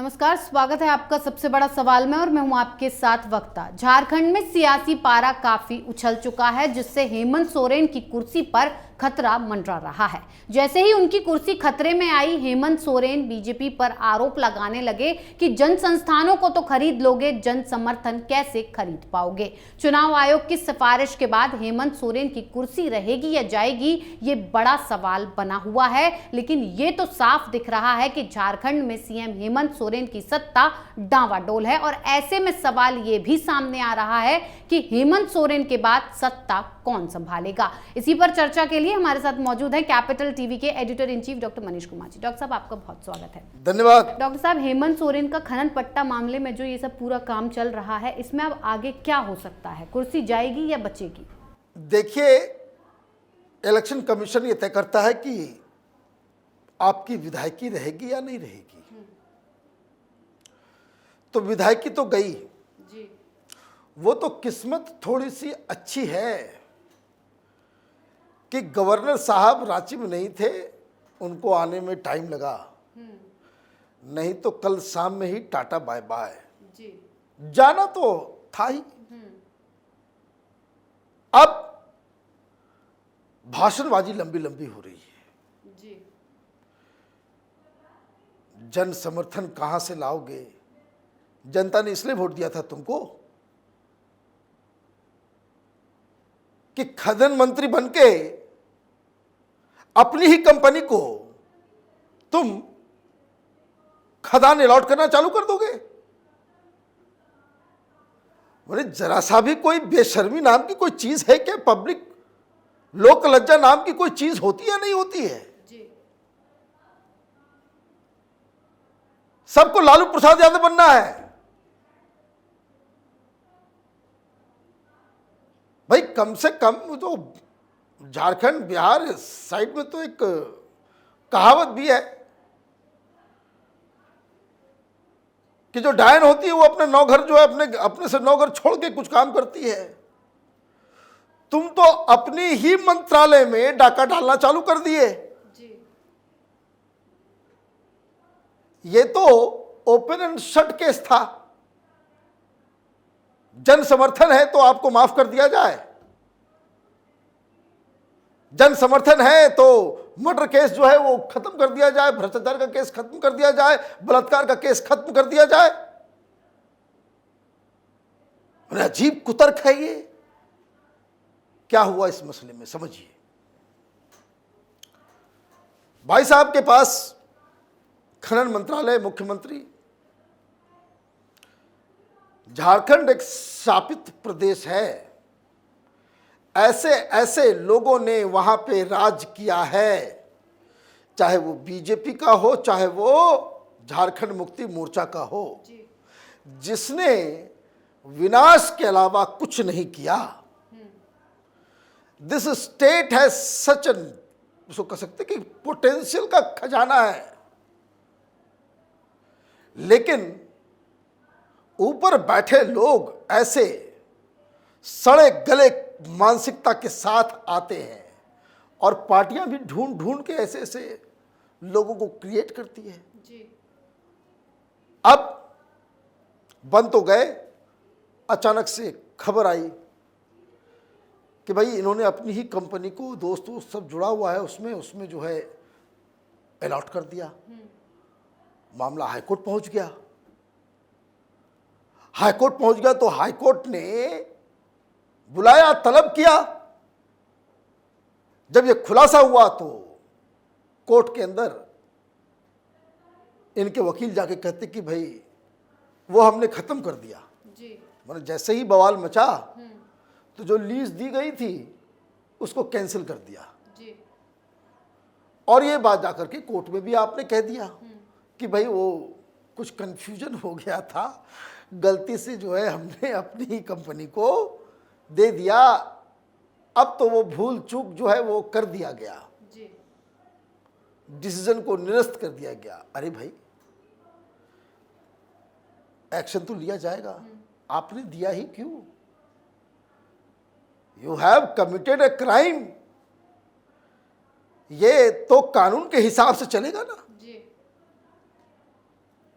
नमस्कार, स्वागत है आपका सबसे बड़ा सवाल में और मैं हूं आपके साथ वक्ता। झारखंड में सियासी पारा काफी उछल चुका है, जिससे हेमंत सोरेन की कुर्सी पर खतरा मंडरा रहा है। जैसे ही उनकी कुर्सी खतरे में आई, हेमंत सोरेन बीजेपी पर आरोप लगाने लगे कि जन संस्थानों को तो खरीद लोगे, जन समर्थन कैसे खरीद पाओगे। चुनाव आयोग की सिफारिश के बाद हेमंत सोरेन की कुर्सी रहेगी या जाएगी, ये बड़ा सवाल बना हुआ है। लेकिन ये तो साफ दिख रहा है कि झारखंड में सीएम हेमंत सोरेन की सत्ता डांवाडोल है और ऐसे में सवाल ये भी सामने आ रहा है कि हेमंत सोरेन के बाद सत्ता कौन संभालेगा। इसी पर चर्चा के लिए हमारे साथ मौजूद है कैपिटल टीवी के editor in chief doctor Manish Kumar ji. Doctor साहब, आपका बहुत स्वागत है। धन्यवाद। डॉक्टर साहब, हेमंत सोरेन का खनन पट्टा मामले में जो ये सब पूरा काम चल रहा है, इसमें अब आगे क्या हो सकता है? कुर्सी जाएगी या बचेगी? देखिए, इलेक्शन कमीशन ये तय करता है कि आपकी विधायकी रहेगी या नहीं रहेगी। तो विधायकी तो गई जी। वो तो किस्मत थोड़ी सी अच्छी है कि गवर्नर साहब रांची में नहीं थे, उनको आने में टाइम लगा, नहीं तो कल शाम में ही टाटा बाय बाय। जी। जाना तो था ही। अब भाषणबाजी लंबी लंबी हो रही है। जी। जन समर्थन कहां से लाओगे? जनता ने इसलिए वोट दिया था तुमको कि खनन मंत्री बनके अपनी ही कंपनी को तुम खदान अलॉट करना चालू कर दोगे। बोले, जरा सा भी कोई बेशर्मी नाम की कोई चीज है क्या? पब्लिक लोक लज्जा नाम की कोई चीज होती है, नहीं होती है? जी। सबको लालू प्रसाद यादव बनना है। भाई, कम से कम तो झारखंड बिहार साइड में तो एक कहावत भी है कि जो डायन होती है वो अपने नौकर जो है अपने से नौकर छोड़ के कुछ काम करती है। तुम तो अपनी ही मंत्रालय में डाका डालना चालू कर दिए। जी। ये तो ओपन एंड शट केस था। जन समर्थन है तो आपको माफ कर दिया जाए, जन समर्थन है तो मर्डर केस जो है वो खत्म कर दिया जाए, भ्रष्टाचार का केस खत्म कर दिया जाए, बलात्कार का केस खत्म कर दिया जाए। अजीब कुतर्क है ये। क्या हुआ इस मसले में, समझिए। भाई साहब के पास खनन मंत्रालय, मुख्यमंत्री, झारखंड एक शापित प्रदेश है। ऐसे ऐसे लोगों ने वहां पे राज किया है, चाहे वो बीजेपी का हो, चाहे वो झारखंड मुक्ति मोर्चा का हो, जिसने विनाश के अलावा कुछ नहीं किया। दिस स्टेट है सच एन, उसको कह सकते कि पोटेंशियल का खजाना है, लेकिन ऊपर बैठे लोग ऐसे सड़े गले मानसिकता के साथ आते हैं और पार्टियां भी ढूंढ ढूंढ के ऐसे ऐसे लोगों को क्रिएट करती है। जी। अब बन तो गए, अचानक से खबर आई कि भाई इन्होंने अपनी ही कंपनी को, दोस्तों सब जुड़ा हुआ है उसमें जो है अलॉट कर दिया। मामला हाईकोर्ट पहुंच गया। हाईकोर्ट पहुंच गया तो हाईकोर्ट ने बुलाया, तलब किया। जब यह खुलासा हुआ तो कोर्ट के अंदर इनके वकील जाके कहते कि भाई वो हमने खत्म कर दिया। जी। मतलब जैसे ही बवाल मचा तो जो लीज दी गई थी उसको कैंसिल कर दिया। जी। और ये बात जाकर के कोर्ट में भी आपने कह दिया कि भाई वो कुछ कंफ्यूजन हो गया था, गलती से जो है हमने अपनी ही कंपनी को दे दिया, अब तो वो भूल चूक जो है वो कर दिया गया। जी। डिसीजन को निरस्त कर दिया गया। अरे भाई, एक्शन तो लिया जाएगा, आपने दिया ही क्यों? You have committed a crime. ये तो कानून के हिसाब से चलेगा ना। जी।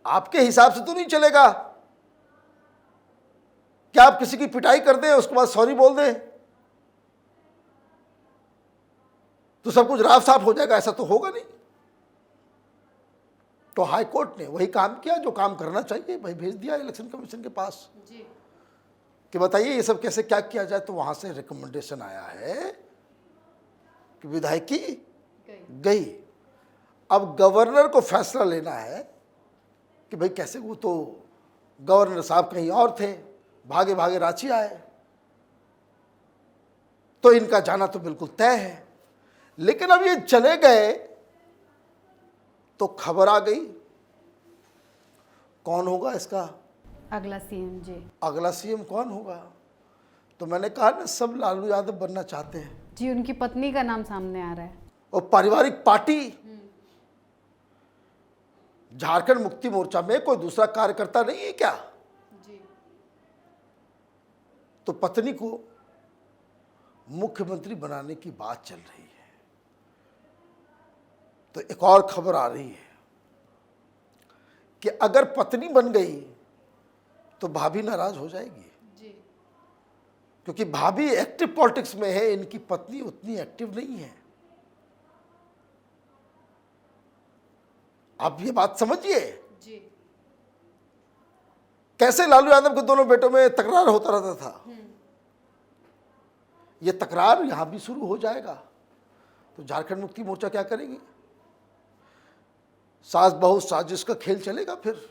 आपके हिसाब से तो नहीं चलेगा। क्या आप किसी की पिटाई कर दें उसके बाद सॉरी बोल दें तो सब कुछ राफ साफ हो जाएगा? ऐसा तो होगा नहीं। तो हाई कोर्ट ने वही काम किया जो काम करना चाहिए, भाई भेज दिया इलेक्शन कमीशन के पास जी। कि बताइए ये सब कैसे क्या किया जाए। तो वहां से रिकमेंडेशन आया है कि विधायकी गई। अब गवर्नर को फैसला लेना है कि भाई कैसे। वो तो गवर्नर साहब कहीं और थे, भागे भागे रांची आए, तो इनका जाना तो बिल्कुल तय है। लेकिन अब ये चले गए तो खबर आ गई कौन होगा इसका अगला सीएम। जी अगला सीएम कौन होगा। तो मैंने कहा ना, सब लालू यादव बनना चाहते हैं जी। उनकी पत्नी का नाम सामने आ रहा है। और पारिवारिक पार्टी झारखंड मुक्ति मोर्चा में कोई दूसरा कार्यकर्ता नहीं है क्या? जी। तो पत्नी को मुख्यमंत्री बनाने की बात चल रही है। तो एक और खबर आ रही है कि अगर पत्नी बन गई तो भाभी नाराज हो जाएगी। जी। क्योंकि भाभी एक्टिव पॉलिटिक्स में है, इनकी पत्नी उतनी एक्टिव नहीं है। आप ये बात समझिए जी। कैसे लालू यादव के दोनों बेटों में तकरार होता रहता था। ये तकरार यहां भी शुरू हो जाएगा। तो झारखंड मुक्ति मोर्चा क्या करेगी? सास बहू साजिश का खेल चलेगा। फिर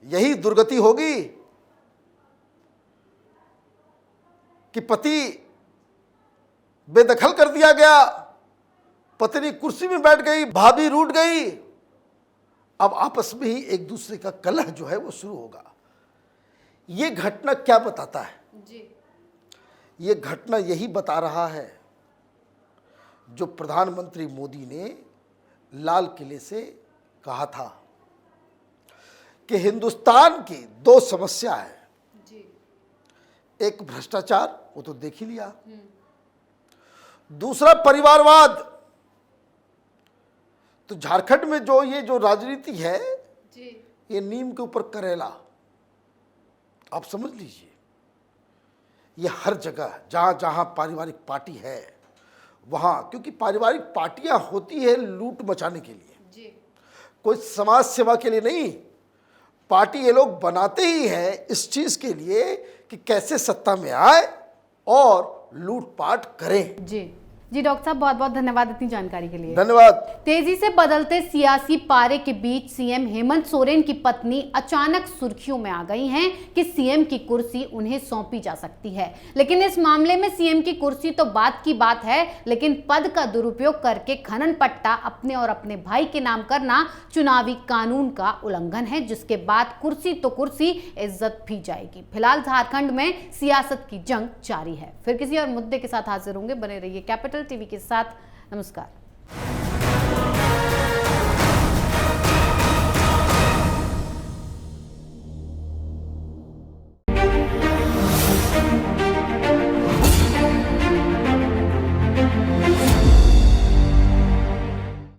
यही दुर्गति होगी कि पति बेदखल कर दिया गया, पत्नी कुर्सी में बैठ गई, भाभी रूठ गई। अब आपस में ही एक दूसरे का कलह जो है वो शुरू होगा। ये घटना क्या बताता है? जी। ये घटना यही बता रहा है जो प्रधानमंत्री मोदी ने लाल किले से कहा था कि हिंदुस्तान की दो समस्या है। जी। एक भ्रष्टाचार, वो तो देख ही लिया, दूसरा परिवारवाद। तो झारखंड में जो राजनीति है जी। ये नीम के ऊपर करेला। आप समझ लीजिए, ये हर जगह जहां जहां पारिवारिक पार्टी है वहां, क्योंकि पारिवारिक पार्टियां होती है लूट मचाने के लिए, जी। कोई समाज सेवा के लिए नहीं। पार्टी ये लोग बनाते ही हैं इस चीज के लिए कि कैसे सत्ता में आए और लूटपाट करें। जी। जी डॉक्टर साहब, बहुत बहुत धन्यवाद इतनी जानकारी के लिए। धन्यवाद। तेजी से बदलते सियासी पारे के बीच सीएम हेमंत सोरेन की पत्नी अचानक सुर्खियों में आ गई हैं कि सीएम की कुर्सी उन्हें सौंपी जा सकती है। लेकिन इस मामले में सीएम की कुर्सी तो बात की बात है, लेकिन पद का दुरुपयोग करके खनन पट्टा अपने और अपने भाई के नाम करना चुनावी कानून का उल्लंघन है, जिसके बाद कुर्सी तो कुर्सी, इज्जत भी जाएगी। फिलहाल झारखंड में सियासत की जंग जारी है। फिर किसी और मुद्दे के साथ हाजिर होंगे। बने रहिए कैपिटल टीवी के साथ। नमस्कार।